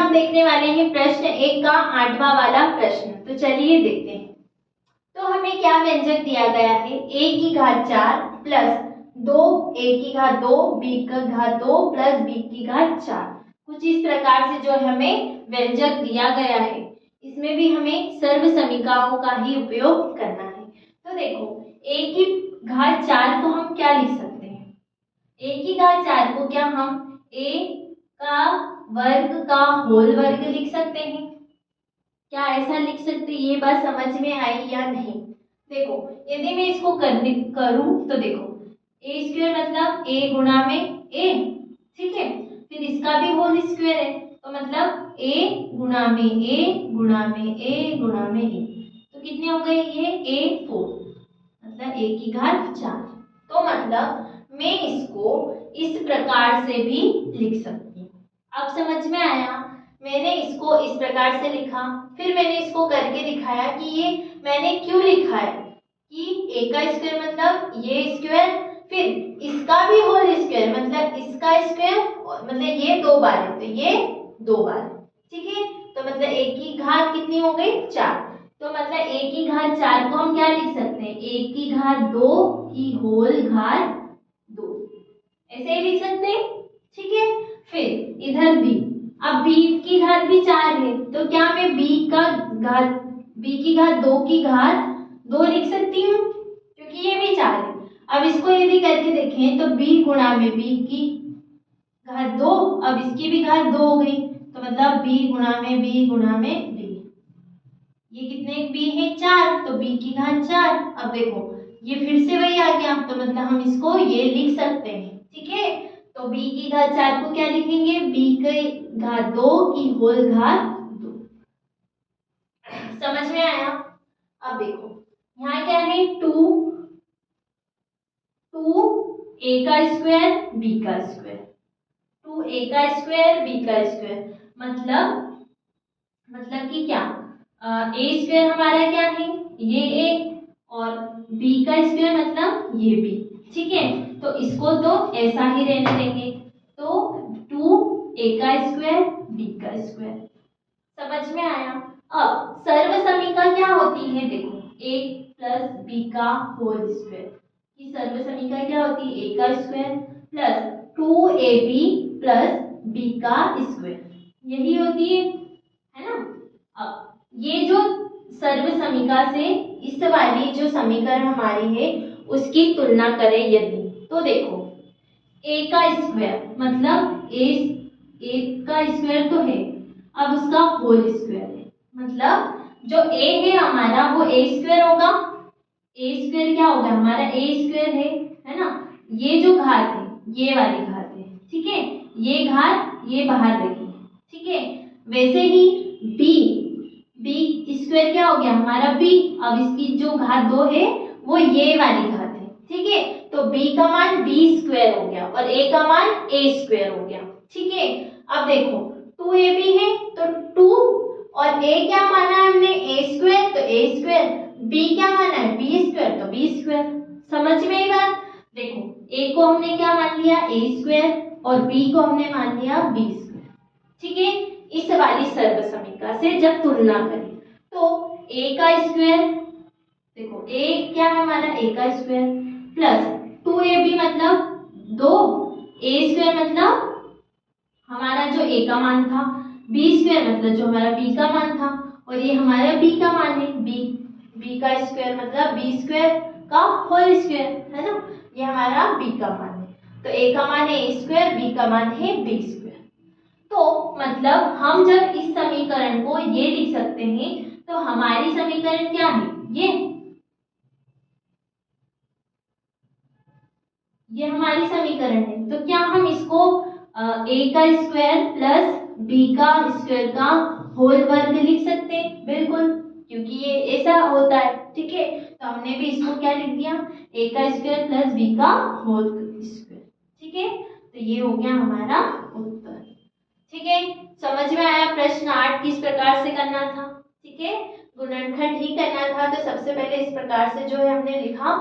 हम देखने वाले हैं प्रश्न 1 का 8वां वाला प्रश्न। तो चलिए देखते हैं। तो हमें क्या व्यंजक दिया गया है, a की घात 4 प्लस 2 a की घात 2 b की घात 2 प्लस b की घात 4। कुछ इस प्रकार से जो हमें व्यंजक दिया गया है, इसमें भी हमें सर्व समीकरणों का ही उपयोग करना है। तो देखो, a की घात 4 को हम क्या लिख सकते हैं, a की घात 4 को क्या हम a का वर्ग का होल वर्ग लिख सकते हैं। क्या ऐसा लिख सकते, ये बात समझ में आई या नहीं। देखो, यदि मैं इसको करूं तो देखो, ए स्क्वायर मतलब a गुणा में a, ठीक है, फिर इसका भी होल स्क्वायर है, तो मतलब a गुणा में a गुणा में a गुणा में a, तो कितने हो गए ये a4, मतलब a की घात 4। तो मतलब मैं इसको इस प्रकार से भी लिख सकती हूँ। अब समझ में आया, मैंने इसको इस प्रकार से लिखा, फिर मैंने इसको करके दिखाया कि ये मैंने क्यों लिखा है कि a का स्क्वायर मतलब ये स्क्वायर, फिर इसका भी होल स्क्वायर मतलब इसका स्क्वायर, मतलब ये 2 बार है तो ये 2 बार, ठीक है। तो मतलब a की घात कितनी हो गई 4, तो मतलब a की घात 4 को हम क्या लिख सकते हैं, a की घात 2 की होल घात 2, ऐसे ही लिख सकते हैं, ठीक है। फिर इधर b, अब b की घात भी 4 है, तो क्या मैं b की घात 2 की घात 2 लिख सकती हूँ, क्योंकि ये भी 4 है। अब इसको यदि करके देखें तो b गुणा में b की घात 2, अब इसकी भी घात 2 हो गई, तो मतलब b गुणा में b गुणा में b, ये कितने b है 4, तो b की घात 4। अब देखो ये फिर से वही आ गया, तो मतलब हम इसको ये लिख सकते हैं, ठीक है। तो b की घात 4 को क्या लिखेंगे, b की घात 2 की होल घात 2। समझ में आया। अब देखो यहाँ क्या है, 2 a का स्क्वायर b का स्क्वायर, 2a का स्क्वायर b का स्क्वायर, मतलब कि क्या, a स्क्वायर हमारा क्या है ये a, और b का स्क्वायर मतलब ये b, ठीक है। तो इसको तो ऐसा ही रहने देंगे, तो 2a का स्क्वायर b का स्क्वायर। समझ में आया। अब सर्व समीकरण क्या होती है, देखो a प्लस b का होल स्क्वायर की सर्व समीकरण क्या होती है, a का square plus 2ab plus b का स्क्वायर, यही होती है ना। अब ये जो सर्व समीकरण से इस वाली जो समीकरण हमारी है उसकी तुलना करें यदि, तो देखो a का स्क्वायर मतलब a का स्क्वायर तो है, अब उसका होल स्क्वायर है, मतलब जो a है हमारा वो a स्क्वायर होगा, a स्क्वायर क्या होगा हमारा a स्क्वायर है ना। ये जो घात है ये वाली घात है, ठीक है, ये घात ये बाहर रखी, ठीक है। वैसे ही b स्क्वायर क्या हो गया हमारा b, अब इसकी जो घात 2 है वो ये वाली घात है, ठीक है। तो b का मान b स्क्वायर हो गया और a का मान a स्क्वायर हो गया, ठीक है। अब देखो 2ab है तो 2, और a क्या माना है हमने a स्क्वायर, तो a स्क्वायर, b क्या माना है b स्क्वायर, तो b स्क्वायर। समझ में आई बात। देखो a को हमने क्या मान लिया a स्क्वायर और b को हमने मान लिया b स्क्वायर, ठीक है। इस वाली सर्व समीकरण से जब तुलना करें तो a का स्क्वायर, देखो a क्या है हमारा a का स्क्वायर प्लस 2ab मतलब 2, a स्क्वायर मतलब हमारा जो a का मान था, b स्क्वायर मतलब जो हमारा b का मान था, और ये हमारा b का मान है, b का स्क्वायर मतलब b स्क्वायर का होल स्क्वायर है ना, ये हमारा b का मान है। तो a का मान है a स्क्वायर, b का मान है b स्क्वायर। तो मतलब हम जब इस समीकरण को ये लिख सकते हैं, तो हमारी समीकरण क्या है, ये हमारी समीकरण है। तो क्या हम इसको a का स्क्वायर प्लस b का स्क्वायर का होल वर्ग लिख सकते हैं, बिल्कुल, क्योंकि ये ऐसा होता है, ठीक है। तो हमने भी इसको क्या लिख दिया, a का स्क्वायर प्लस b का होल स्क्वायर, ठीक है। तो ये हो गया हमारा उत्तर, ठीक है। समझ में आया प्रश्न 8 किस प्रकार से करना था, ठीक है। गुणनखंड ही करना था, तो सबसे पहले इस प्रकार से जो है हमने लिखा,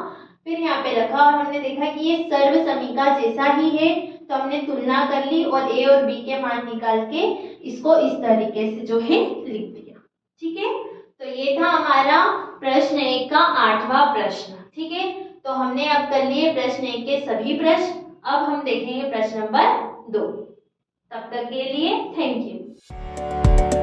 फिर यहाँ पे रखा और हमने देखा कि ये सर्व समीकरण जैसा ही है, तो हमने तुलना कर ली और ए और बी के मान निकाल के इसको इस तरीके से जो है लिख दिया। ठीक है, तो ये था हमारा प्रश्न 1 का 8वां प्रश्न। ठीक है, तो हमने अब कर लिए प्रश्न 1 के सभी प्रश्न। अब हम देखेंगे प्रश्न नंबर 2। तब तक के लिए थैंक यू।